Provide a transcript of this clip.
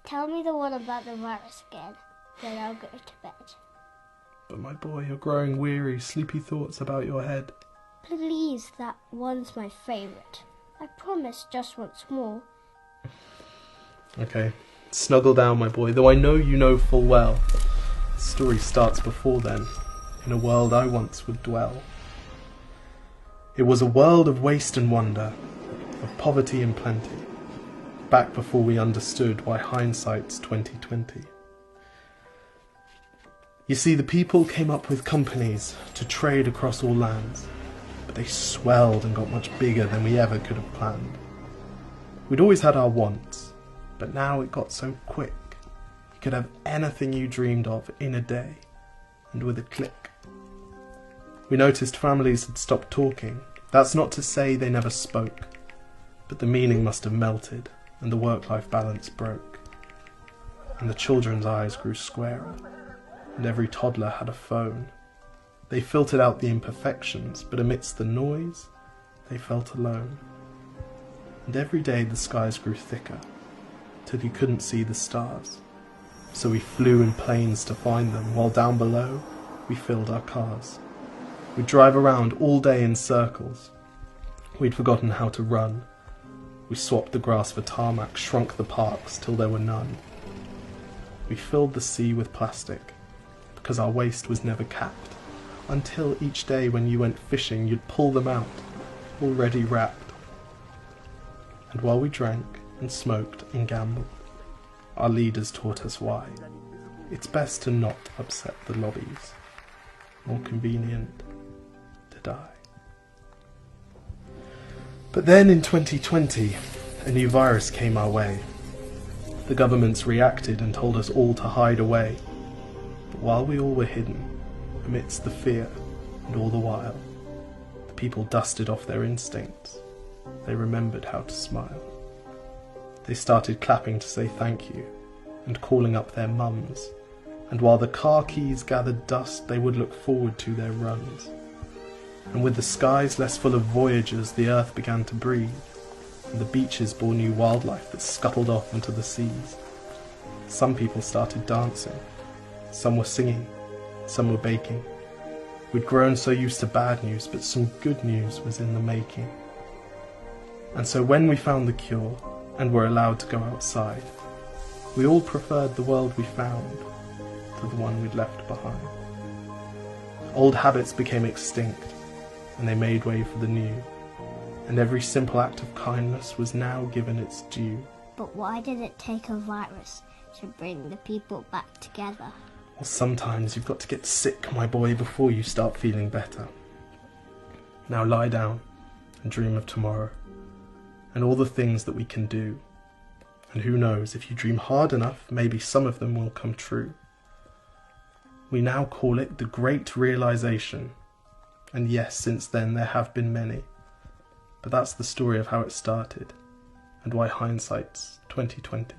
Tell me the one about the virus again, then I'll go to bed. But my boy, you're growing weary, sleepy thoughts about your head. Please, that one's my favourite. I promise just once more. Okay, snuggle down, my boy, though I know you know full well. The story starts before then, in a world I once would dwell. It was a world of waste and wonder, of poverty and plenty, back before we understood why hindsight's 2020. You see, the people came up with companies to trade across all lands, but they swelled and got much bigger than we ever could have planned. We'd always had our wants, but now it got so quick. You could have anything you dreamed of in a day, and with a click. We noticed families had stopped talking. That's not to say they never spoke, but the meaning must have melted, and the work-life balance broke. And the children's eyes grew squarer, and every toddler had a phone. They filtered out the imperfections, but amidst the noise, they felt alone. And every day the skies grew thicker, till you couldn't see the stars. So we flew in planes to find them, while down below, we filled our cars. We'd drive around all day in circles. We'd forgotten how to run. We swapped the grass for tarmac, shrunk the parks till there were none. We filled the sea with plastic, because our waste was never capped, until each day when you went fishing you'd pull them out, already wrapped. And while we drank and smoked and gambled, our leaders taught us why. It's best to not upset the lobbies, more convenient to die. But then in 2020, a new virus came our way. The governments reacted and told us all to hide away. But while we all were hidden, amidst the fear and all the while, the people dusted off their instincts. They remembered how to smile. They started clapping to say thank you and calling up their mums. And while the car keys gathered dust, they would look forward to their runs. And with the skies less full of voyagers, the earth began to breathe, and the beaches bore new wildlife that scuttled off into the seas. Some people started dancing, some were singing, some were baking. We'd grown so used to bad news, but some good news was in the making. And so when we found the cure, and were allowed to go outside, we all preferred the world we found to the one we'd left behind. Old habits became extinct, and they made way for the new, and every simple act of kindness was now given its due. But why did it take a virus to bring the people back together? Well, sometimes you've got to get sick, my boy, before you start feeling better. Now lie down and dream of tomorrow, and all the things that we can do. And who knows, if you dream hard enough, maybe some of them will come true. We now call it the Great Realization. And yes, since then there have been many. But that's the story of how it started, and why hindsight's 2020.